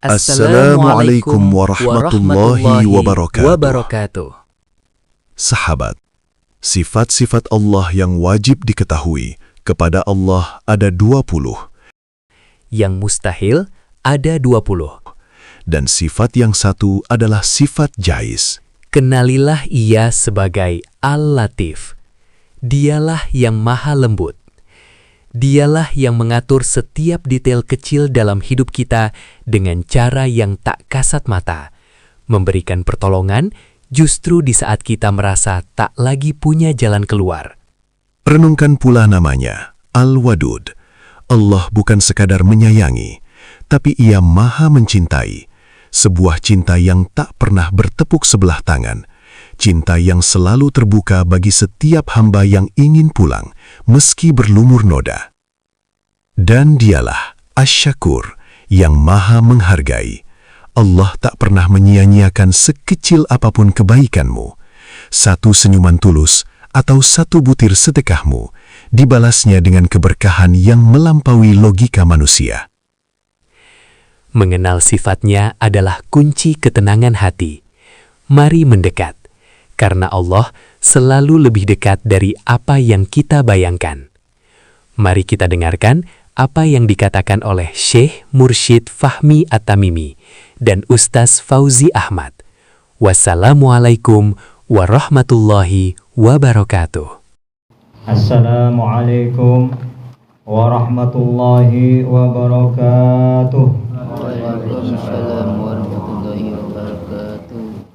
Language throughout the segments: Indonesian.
Assalamualaikum warahmatullahi wabarakatuh. Sahabat, sifat-sifat Allah yang wajib diketahui kepada Allah ada 20. Yang mustahil ada 20. Dan sifat yang satu adalah sifat jais. Kenalilah Ia sebagai Al-Latif. Dialah yang maha lembut. Dialah yang mengatur setiap detail kecil dalam hidup kita dengan cara yang tak kasat mata, memberikan pertolongan justru di saat kita merasa tak lagi punya jalan keluar. Renungkan pula namanya, Al-Wadud. Allah bukan sekadar menyayangi, tapi Ia maha mencintai. Sebuah cinta yang tak pernah bertepuk sebelah tangan. Cinta yang selalu terbuka bagi setiap hamba yang ingin pulang, meski berlumur noda. Dan dialah Asy-Syakur, yang maha menghargai. Allah tak pernah menyia-nyiakan sekecil apapun kebaikanmu. Satu senyuman tulus atau satu butir sedekahmu, dibalasnya dengan keberkahan yang melampaui logika manusia. Mengenal sifatnya adalah kunci ketenangan hati. Mari mendekat. Karena Allah selalu lebih dekat dari apa yang kita bayangkan. Mari kita dengarkan apa yang dikatakan oleh Syekh Mursyid Fahmi At-Tamimi dan Ustaz Fauzi Ahmad. Wassalamualaikum warahmatullahi wabarakatuh. Assalamualaikum warahmatullahi wabarakatuh. Waalaikumsalam warahmatullahi wabarakatuh.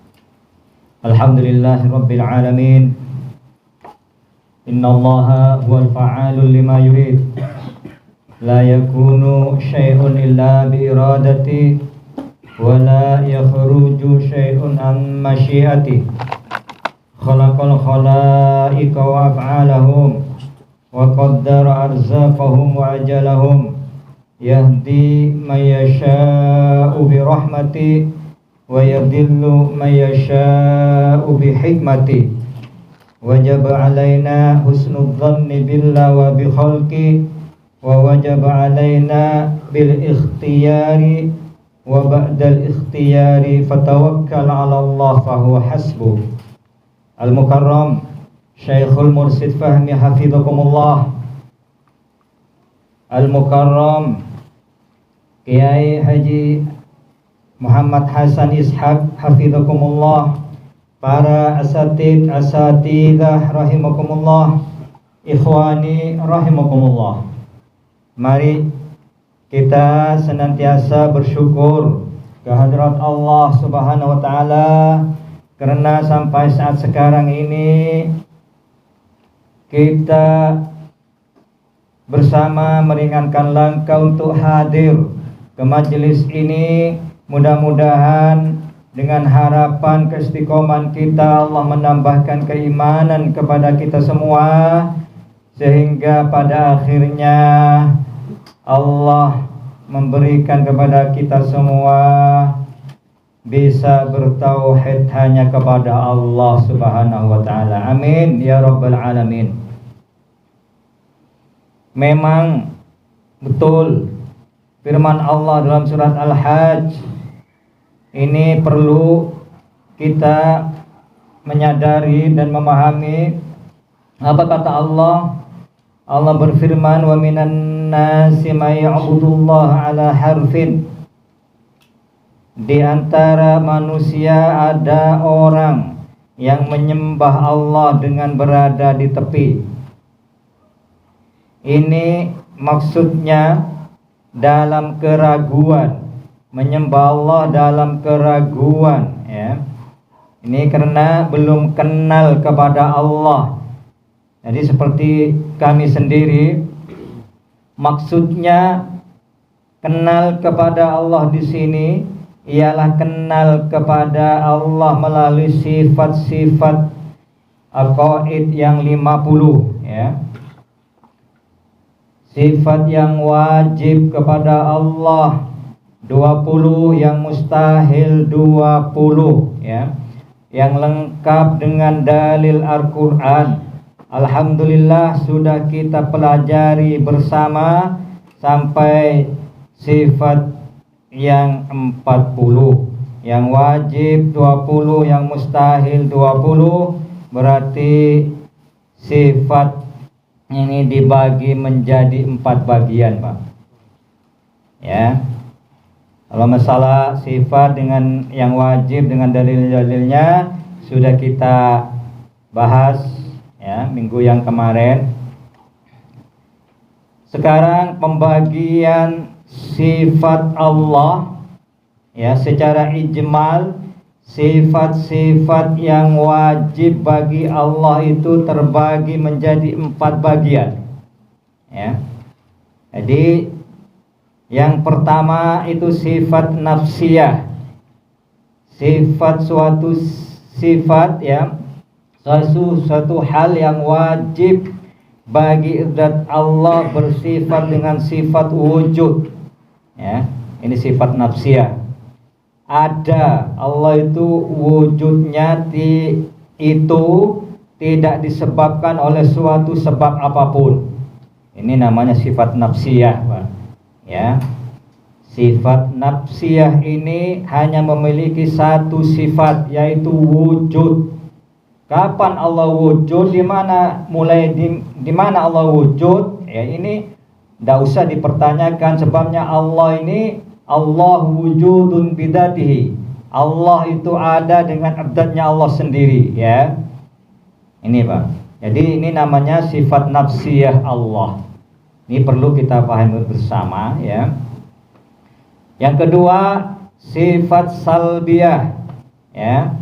Alhamdulillahi rabbil alamin. Innallaha huwal fa'alu lima yurid. La yakunu syai'un illa bi iradati wa la yakhruju syai'un an masyiati. Khalaqal khalaiqa wa af'alahum wa qaddara arzaqahum wa ajalahum. Yahdi man yasha'u bi rahmati wa yadillu man yasha'u bi hikmati. Wajib alaina husnul dhanni billah wa bi khalqi wa wajib alaina bil ikhtiyari wa ba'dal ikhtiyari fatawakkal ala Allah fa huwa hasbuh. Al-Mukarram Syekhul Mursyid Fahmi hafizakumullah. Al-Mukarram Kiai Haji Muhammad Hasan Ishaq hafizakumullah, para asatidzah rahimakumullah, ikhwani rahimakumullah. Mari kita senantiasa bersyukur kehadirat Allah Subhanahu wa taala karena sampai saat sekarang ini kita bersama meringankan langkah untuk hadir ke majelis ini. Mudah-mudahan dengan harapan keistiqomahan kita Allah menambahkan keimanan kepada kita semua, sehingga pada akhirnya Allah memberikan kepada kita semua bisa bertauhid hanya kepada Allah Subhanahu wa taala. Amin ya rabbal alamin. Memang betul firman Allah dalam surat Al-Hajj ini perlu kita menyadari dan memahami apa kata Allah. Allah berfirman, wa minan nasi may ya'budullaha ala harfin. Di antara manusia ada orang yang menyembah Allah dengan berada di tepi. Ini maksudnya dalam keraguan, menyembah Allah dalam keraguan, ya. Ini karena belum kenal kepada Allah. Jadi seperti kami sendiri, maksudnya kenal kepada Allah di sini ialah kenal kepada Allah melalui sifat-sifat aqaid yang 50, ya. Sifat yang wajib kepada Allah 20, yang mustahil 20, ya. Yang lengkap dengan dalil Al-Quran. Alhamdulillah sudah kita pelajari bersama sampai sifat yang 40, yang wajib 20, yang mustahil 20. Berarti sifat ini dibagi menjadi 4 bagian, Pak. Ya. Kalau masalah sifat dengan yang wajib dengan dalil-dalilnya sudah kita bahas ya minggu yang kemarin. Sekarang pembagian sifat Allah ya secara ijmal, sifat-sifat yang wajib bagi Allah itu terbagi menjadi 4 bagian. Ya. Jadi yang pertama itu sifat nafsiyah. Sifat suatu sifat ya, suatu hal yang wajib bagi zat Allah bersifat dengan sifat wujud. Ya, ini sifat nafsiyah. Ada Allah itu wujudnya itu tidak disebabkan oleh suatu sebab apapun. Ini namanya sifat nafsiyah, Pak. Ya. Sifat nafsiyah ini hanya memiliki satu sifat, yaitu wujud. Kapan Allah wujud? Di mana Allah wujud? Ya, ini tidak usah dipertanyakan, sebabnya Allah ini Allah wujudun bidatihi. Allah itu ada dengan adatnya Allah sendiri, ya. Ini, Pak. Jadi ini namanya sifat nafsiyah Allah. Ini perlu kita pahami bersama, ya. Yang kedua, sifat salbiyah, ya,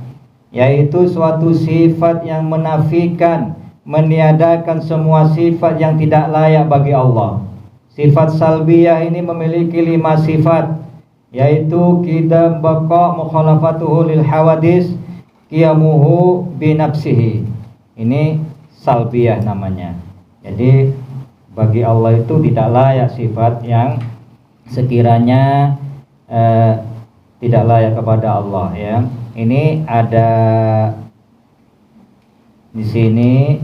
yaitu suatu sifat yang menafikan, meniadakan semua sifat yang tidak layak bagi Allah. Sifat salbiyah ini memiliki 5 sifat, yaitu qidam, baqa, mukhalafatuhu lil hawadis, qiyamuhu binafsihi. Ini salbiyah namanya. Jadi bagi Allah itu tidak layak sifat yang sekiranya tidak layak kepada Allah, ya. Ini ada di sini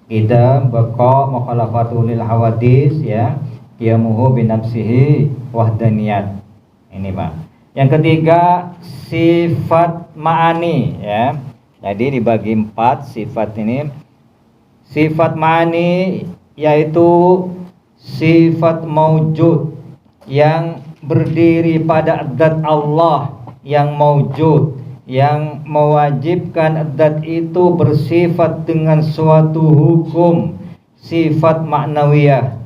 idam, baqa, mukhalafatu lil hawadis, ya, qiyamuhu binafsihi, wahdaniyat. Ini, Pak. Yang ketiga sifat ma'ani, ya. Jadi dibagi 4 sifat ini. Sifat ma'ani yaitu sifat maujud yang berdiri pada zat Allah yang maujud, yang mewajibkan zat itu bersifat dengan suatu hukum, sifat maknawiyah.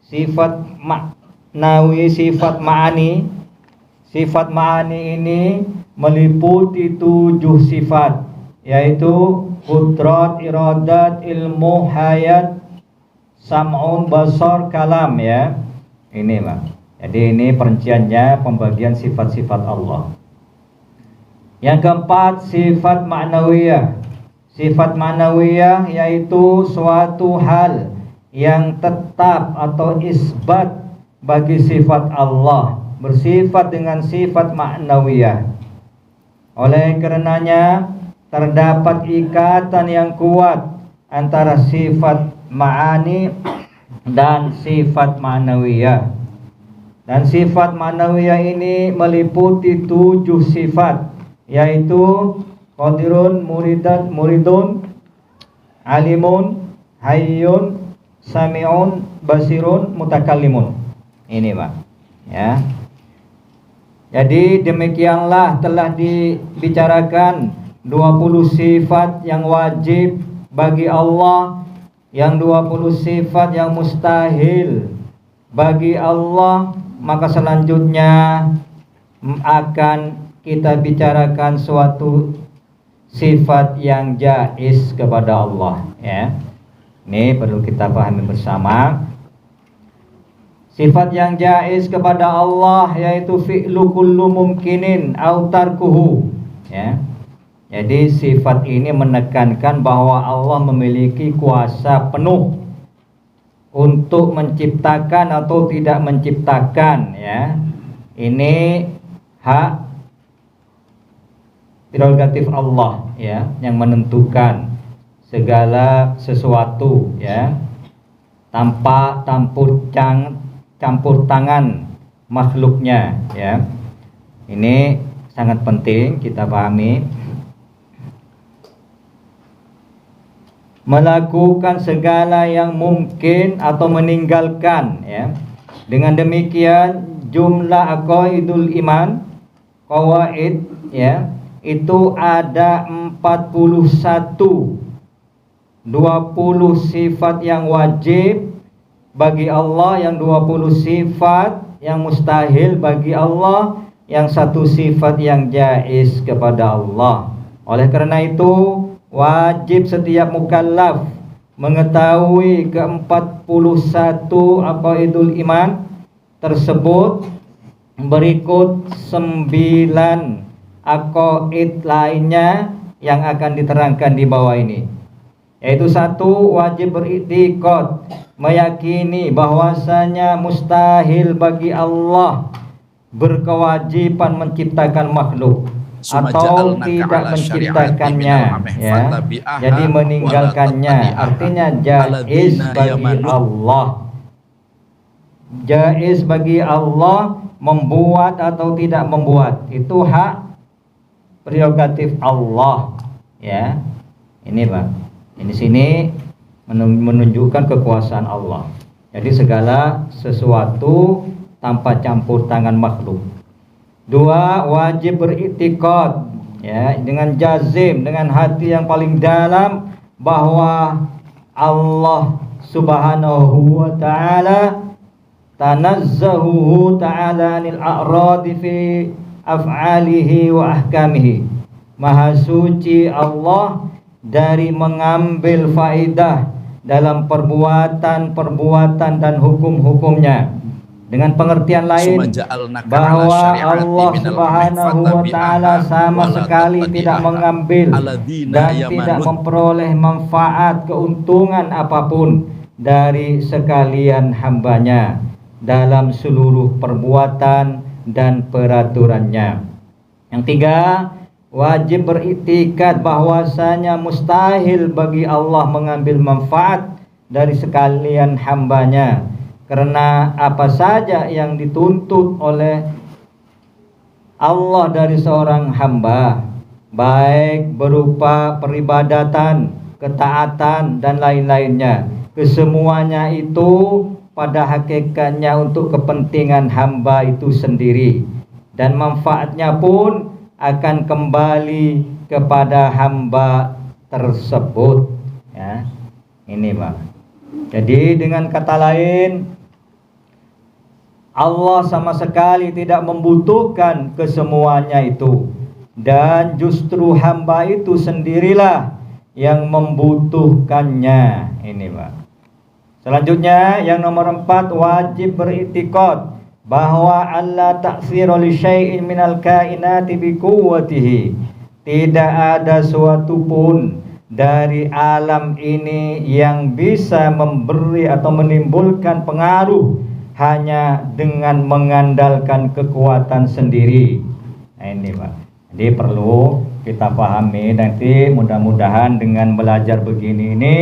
Sifat maknawi, sifat ma'ani. Sifat ma'ani ini meliputi 7 sifat, yaitu qudrat, iradat, ilmu, hayat, sam'un, basar, kalam, ya. Ini, Pak. Jadi ini perinciannya pembagian sifat-sifat Allah. Yang keempat, sifat ma'nawiyah. Sifat ma'nawiyah yaitu suatu hal yang tetap atau isbat bagi sifat Allah, bersifat dengan sifat ma'nawiyah. Oleh karenanya terdapat ikatan yang kuat antara sifat ma'ani dan sifat ma'nawiyah. Dan sifat ma'nawiyah ini meliputi 7 sifat, yaitu qadirun, muridun, alimun, hayyun, sami'un, basirun, mutakallimun. Ini, Pak. Ya. Jadi demikianlah telah dibicarakan 20 sifat yang wajib bagi Allah, yang 20 sifat yang mustahil bagi Allah. Maka selanjutnya akan kita bicarakan suatu sifat yang jaiz kepada Allah, ya. Ini perlu kita pahami bersama. Sifat yang jaiz kepada Allah yaitu fi'lu kullu mumkinin au tarkuhu, ya. Jadi sifat ini menekankan bahwa Allah memiliki kuasa penuh untuk menciptakan atau tidak menciptakan, ya. Ini hak prerogatif Allah, ya, yang menentukan segala sesuatu, ya, tanpa campur tangan makhluknya, ya. Ini sangat penting kita pahami. Melakukan segala yang mungkin atau meninggalkan, ya. Dengan demikian jumlah aqaidul iman, qawaid, ya, itu ada 41. 20 sifat yang wajib bagi Allah, yang 20 sifat yang mustahil bagi Allah, yang 1 sifat yang jaiz kepada Allah. Oleh karena itu wajib setiap mukallaf mengetahui ke-41 aqaidul iman tersebut. Berikut 9 aqaid lainnya yang akan diterangkan di bawah ini, yaitu 1. Wajib beriktikad, meyakini bahwasanya mustahil bagi Allah berkewajiban menciptakan makhluk atau tidak menciptakannya, ya. Jadi meninggalkannya, artinya jaiz bagi Allah. Jaiz bagi Allah membuat atau tidak membuat, itu hak prerogatif Allah, ya. Ini Pak, ini sini menunjukkan kekuasaan Allah. Jadi segala sesuatu tanpa campur tangan makhluk. 2. Wajib beriktikad, ya, dengan jazim, dengan hati yang paling dalam, bahwa Allah Subhanahu wa ta'ala tanazzahuhu ta'ala anil a'radi fi af'alihi wa ahkamihi. Maha suci Allah dari mengambil faedah dalam perbuatan-perbuatan dan hukum-hukumnya. Dengan pengertian lain, bahwa Allah Subhanahu wa ta'ala sama sekali tidak mengambil dan tidak memperoleh manfaat keuntungan apapun dari sekalian hambanya dalam seluruh perbuatan dan peraturannya. Yang 3, wajib beriktikad bahwasanya mustahil bagi Allah mengambil manfaat dari sekalian hambanya, karena apa saja yang dituntut oleh Allah dari seorang hamba, baik berupa peribadatan, ketaatan, dan lain-lainnya, kesemuanya itu pada hakikatnya untuk kepentingan hamba itu sendiri, dan manfaatnya pun akan kembali kepada hamba tersebut, ya. Ini Pak. Jadi dengan kata lain, Allah sama sekali tidak membutuhkan kesemuanya itu, dan justru hamba itu sendirilah yang membutuhkannya. Ini Pak. Selanjutnya yang nomor 4, wajib beriktikad bahwa Allah ta'sir li syai'in minal kainati bi quwwatihi. Tidak ada suatu pun dari alam ini yang bisa memberi atau menimbulkan pengaruh hanya dengan mengandalkan kekuatan sendiri. Nah ini Pak. Jadi perlu kita pahami, nanti mudah-mudahan dengan belajar begini ini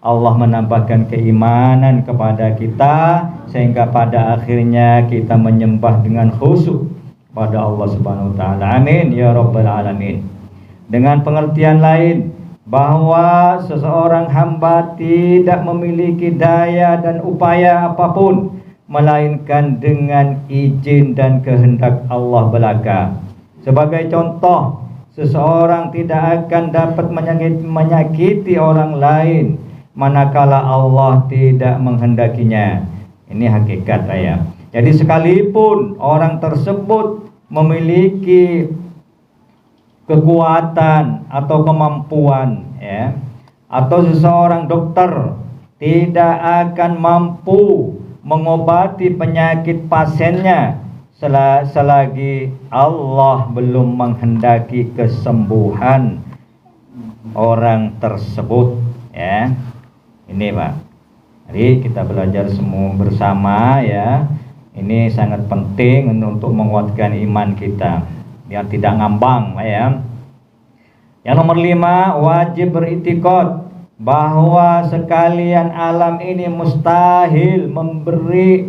Allah menambahkan keimanan kepada kita, sehingga pada akhirnya kita menyembah dengan khusyuk pada Allah Subhanahu wa taala. Amin ya rabbal alamin. Dengan pengertian lain, bahwa seseorang hamba tidak memiliki daya dan upaya apapun melainkan dengan izin dan kehendak Allah belaka. Sebagai contoh, seseorang tidak akan dapat menyakiti orang lain manakala Allah tidak menghendakinya. Ini hakikat ya. Jadi sekalipun orang tersebut memiliki kekuatan atau kemampuan, ya, atau seseorang dokter tidak akan mampu mengobati penyakit pasiennya selagi Allah belum menghendaki kesembuhan orang tersebut, ya. Ini Pak. Jadi kita belajar semua bersama, ya. Ini sangat penting untuk menguatkan iman kita biar tidak ngambang, ya. Yang nomor 5, wajib beriktikad bahwa sekalian alam ini mustahil memberi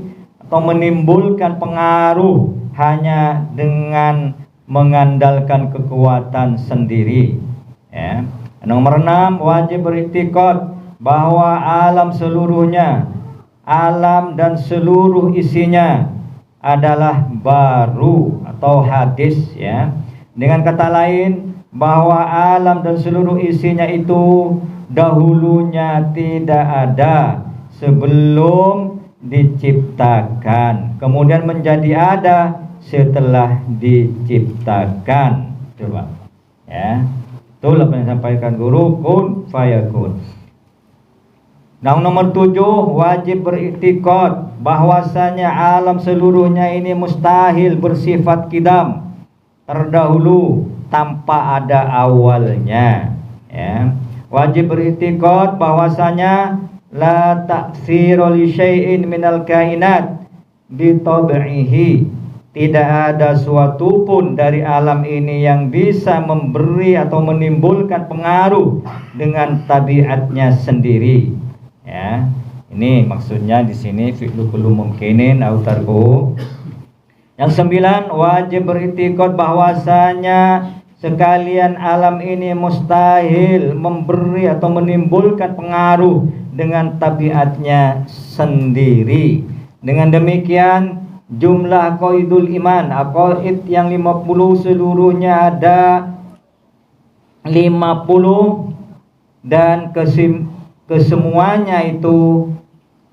atau menimbulkan pengaruh hanya dengan mengandalkan kekuatan sendiri. Ya. Nomor 6, wajib beriktikad bahwa alam seluruhnya, alam dan seluruh isinya adalah baru atau hadis, ya. Dengan kata lain, bahwa alam dan seluruh isinya itu dahulunya tidak ada sebelum diciptakan, kemudian menjadi ada setelah diciptakan. Coba, ya. Itulah apa yang disampaikan guru, kun fayakun. Nah, nomor 7, wajib beriktikad bahwasanya alam seluruhnya ini mustahil bersifat kidam, terdahulu, tanpa ada awalnya, ya. Wajib beriktikad bahwasanya la ta'thira li syai'in minal kainat bi tab'ihi, tidak ada suatu pun dari alam ini yang bisa memberi atau menimbulkan pengaruh dengan tabiatnya sendiri. Ya, ini maksudnya di sini fi'lu kullu mumkinin au tarku. Yang 9, wajib beriktikad bahwasanya sekalian alam ini mustahil memberi atau menimbulkan pengaruh dengan tabiatnya sendiri. Dengan demikian, jumlah qaidul iman, aqaid yang 50 seluruhnya ada 50, dan kesemuanya itu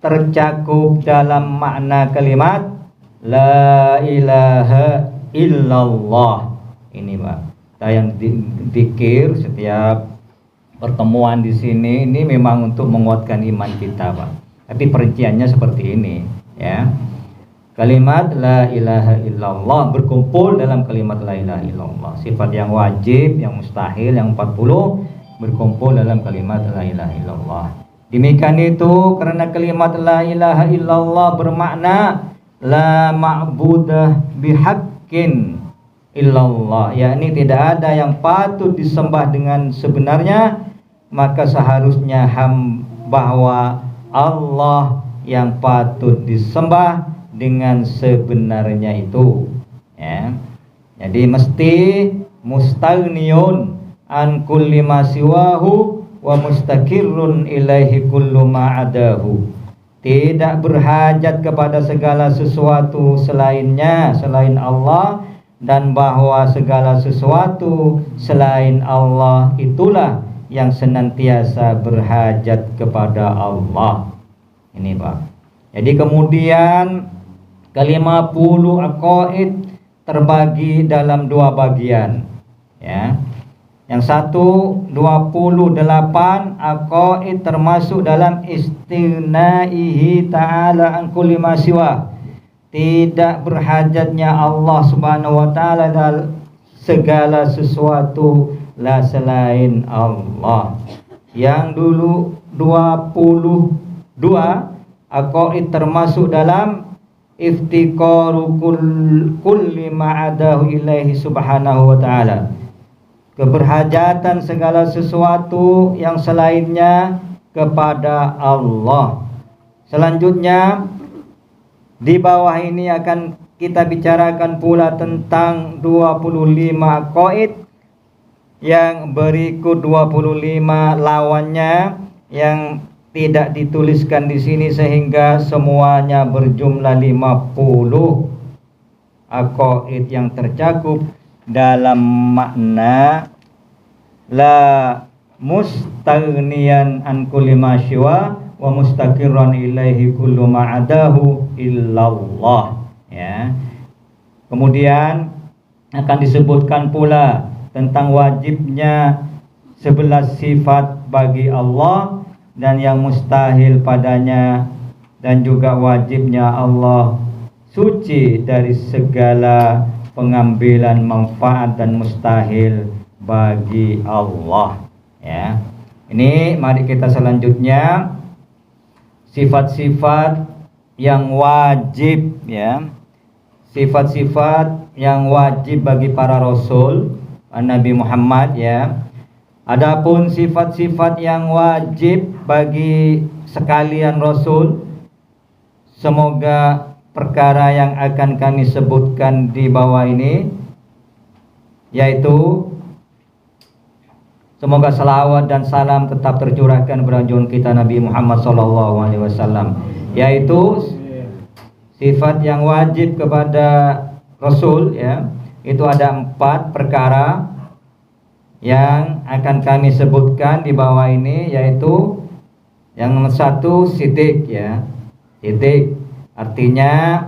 tercakup dalam makna kalimat la ilaha illallah. Ini Pak, kita yang zikir setiap pertemuan di sini ini memang untuk menguatkan iman kita, Pak. Tapi perinciannya seperti ini, ya. Kalimat la ilaha illallah berkumpul dalam kalimat la ilaha illallah. Sifat yang wajib, yang mustahil, yang 40 berkumpul dalam kalimat la ilaha illallah. Demikian itu karena kalimat la ilaha illallah bermakna la ma'budah bihaqqin illallah, yakni tidak ada yang patut disembah dengan sebenarnya, maka seharusnya bahwa Allah yang patut disembah dengan sebenarnya itu, ya. Jadi mesti mustaghniyun an kulli ma siwahu wa mustaqirrun ilaihi kullu ma adahu. Tidak berhajat kepada segala sesuatu selainnya, selain Allah, dan bahwa segala sesuatu selain Allah itulah yang senantiasa berhajat kepada Allah. Ini Pak. Jadi kemudian ke-50 aqaid terbagi dalam 2 bagian, ya. Yang satu 28 aqaid termasuk dalam istighnaihi ta'ala an kulli ma siwa, tidak berhajatnya Allah Subhanahu wa taala dalam segala sesuatu la selain Allah. Yang dulu 22 aqaid termasuk dalam iftiqaru kulli ma'adahu ilaihi subhanahu wa ta'ala, keberhajatan segala sesuatu yang selainnya kepada Allah. Selanjutnya di bawah ini akan kita bicarakan pula tentang 25 aqaid yang berikut 25 lawannya yang tidak dituliskan di sini sehingga semuanya berjumlah 50 aqaid yang tercakup dalam makna la mustaghniyan an kulli ma siwa wa mustaqirran ilaihi kullu ma adahu illallah, ya. Kemudian akan disebutkan pula tentang wajibnya 11 sifat bagi Allah dan yang mustahil padanya, dan juga wajibnya Allah suci dari segala pengambilan manfaat dan mustahil bagi Allah, ya. Ini mari kita selanjutnya sifat-sifat yang wajib, ya. Sifat-sifat yang wajib bagi para rasul Nabi Muhammad, ya. Adapun sifat-sifat yang wajib bagi sekalian rasul, semoga perkara yang akan kami sebutkan di bawah ini, yaitu semoga salawat dan salam tetap tercurahkan kepada junjungan kita Nabi Muhammad SAW, yaitu sifat yang wajib kepada Rasul, ya, itu ada 4 perkara yang akan kami sebutkan di bawah ini, yaitu yang nomor 1 sidik, ya. Sidik artinya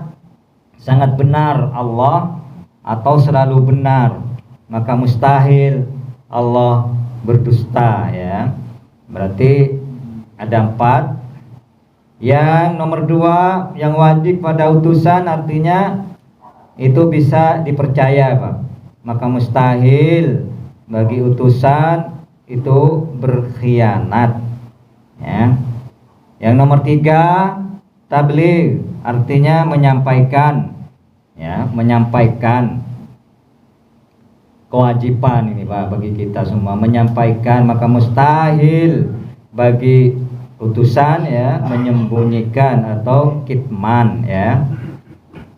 sangat benar Allah atau selalu benar, maka mustahil Allah berdusta, ya. Berarti ada 4. Yang nomor 2 yang wajib pada utusan artinya itu bisa dipercaya, Pak. Maka mustahil bagi utusan itu berkhianat, ya. Yang nomor 3 tabligh artinya menyampaikan, ya, menyampaikan. Kewajiban ini, Pak, bagi kita semua menyampaikan, maka mustahil bagi utusan, ya, menyembunyikan atau kitman, ya.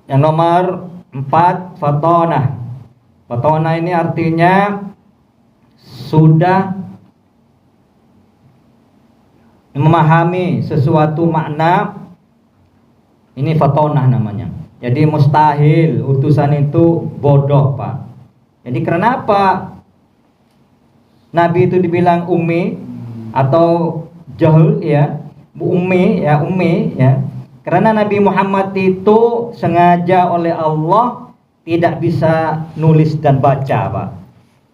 Yang nomor 4 fatonah. Fatonah ini artinya sudah memahami sesuatu makna, ini fatonah namanya. Jadi mustahil utusan itu bodoh, Pak. Jadi kenapa Nabi itu dibilang ummi atau jahil, ya, ummi, ya, ummi, ya. Karena Nabi Muhammad itu sengaja oleh Allah tidak bisa nulis dan baca, Pak.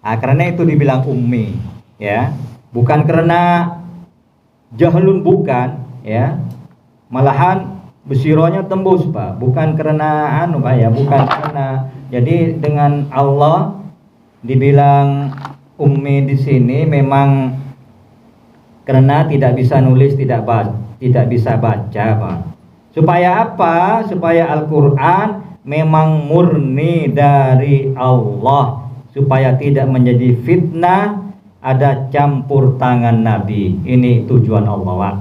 Nah, karena itu dibilang ummi, ya. Bukan karena jahilun, bukan, ya. Malahan besironya tembus, Pak. Bukan karena Pak, ya, bukan karena. Jadi dengan Allah dibilang ummi di sini memang karena tidak bisa nulis, tidak bisa baca, Pak. Supaya apa? Supaya Al-Qur'an memang murni dari Allah, supaya tidak menjadi fitnah, ada campur tangan Nabi. Ini tujuan Allah, Pak.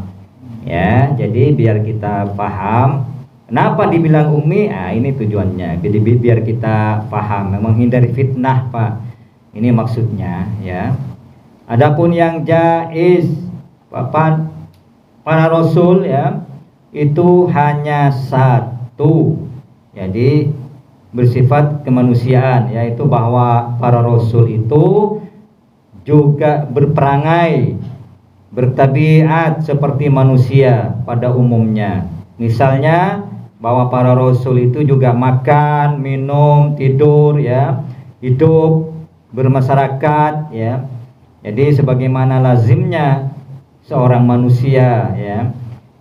Ya, jadi biar kita paham kenapa dibilang ummi. Nah, ini tujuannya. Jadi biar kita paham, menghindari fitnah, Pak. Ini maksudnya, ya. Adapun yang jaiz, para rasul, ya, itu hanya 1. Jadi bersifat kemanusiaan, yaitu bahwa para rasul itu juga berperangai, bertabiat seperti manusia pada umumnya. Misalnya bahwa para rasul itu juga makan, minum, tidur, ya, hidup, bermasyarakat, ya. Jadi sebagaimana lazimnya seorang manusia, ya.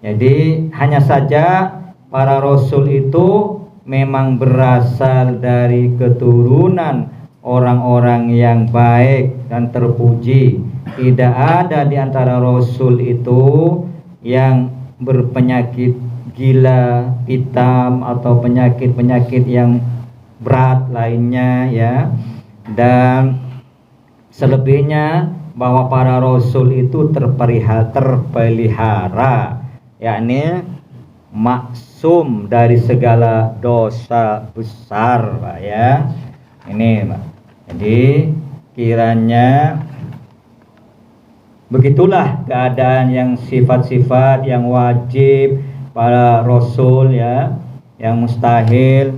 Jadi hanya saja para rasul itu memang berasal dari keturunan orang-orang yang baik dan terpuji. Tidak ada di antara rasul itu yang berpenyakit gila, hitam, atau penyakit-penyakit yang berat lainnya, ya. Dan selebihnya bahwa para rasul itu terpelihara, yakni maksum dari segala dosa besar, Pak, ya. Ini, Pak. Jadi kiranya begitulah keadaan yang sifat-sifat yang wajib para rasul, ya, yang mustahil.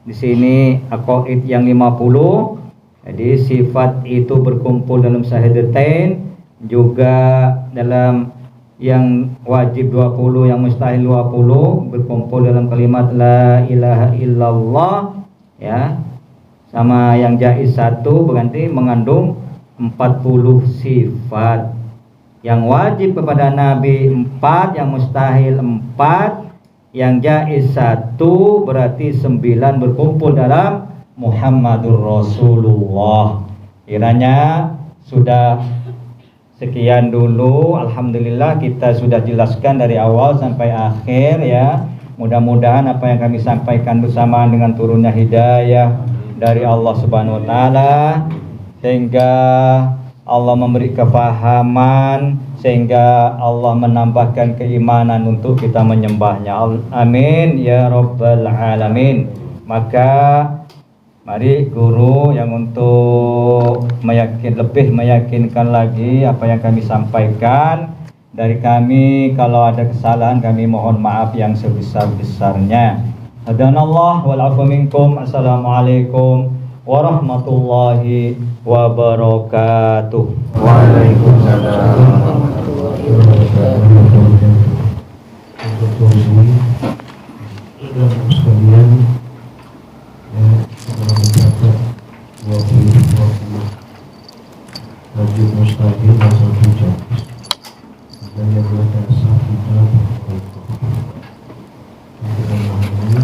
Di sini aqaid yang 50. Jadi sifat itu berkumpul dalam syahadatain, juga dalam yang wajib 20, yang mustahil 20, berkumpul dalam kalimat la ilaha illallah, ya. Sama yang jaiz 1 berarti mengandung 40 sifat. Yang wajib kepada Nabi 4, yang mustahil 4, yang jaiz 1 berarti 9 berkumpul dalam Muhammadur Rasulullah. Kiranya sudah sekian dulu. Alhamdulillah kita sudah jelaskan dari awal sampai akhir, ya. Mudah-mudahan apa yang kami sampaikan bersama dengan turunnya hidayah dari Allah Subhanahu wa taala, sehingga Allah memberi kefahaman sehingga Allah menambahkan keimanan untuk kita menyembahnya. Amin ya rabbal alamin. Maka mari guru yang untuk lebih meyakinkan lagi apa yang kami sampaikan. Dari kami kalau ada kesalahan kami mohon maaf yang sebesar-besarnya. Hadanallah wal afu minkum. Assalamualaikum warahmatullahi wabarakatuh. Waalaikumsalam warahmatullahi wabarakatuh. Dan sekalian kita mencatat 20 Haji Mustahil dan satu jam dan yang berdasar kita kita memahami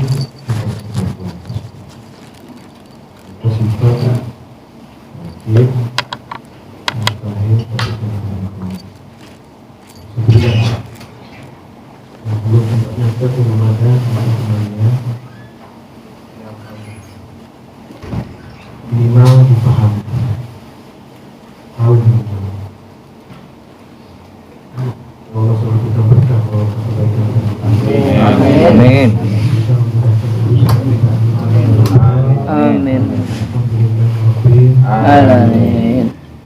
kita sifat Haji Mustahil dan sebelumnya belum ternyata belum ada teman-temannya minimal dipahami alhamdulillah. Allah selalu kita berkah bahwa kebaikan Amin. bisa memudahkan urusan kita. Amin. Alhamdulillah Rabbil Alamin.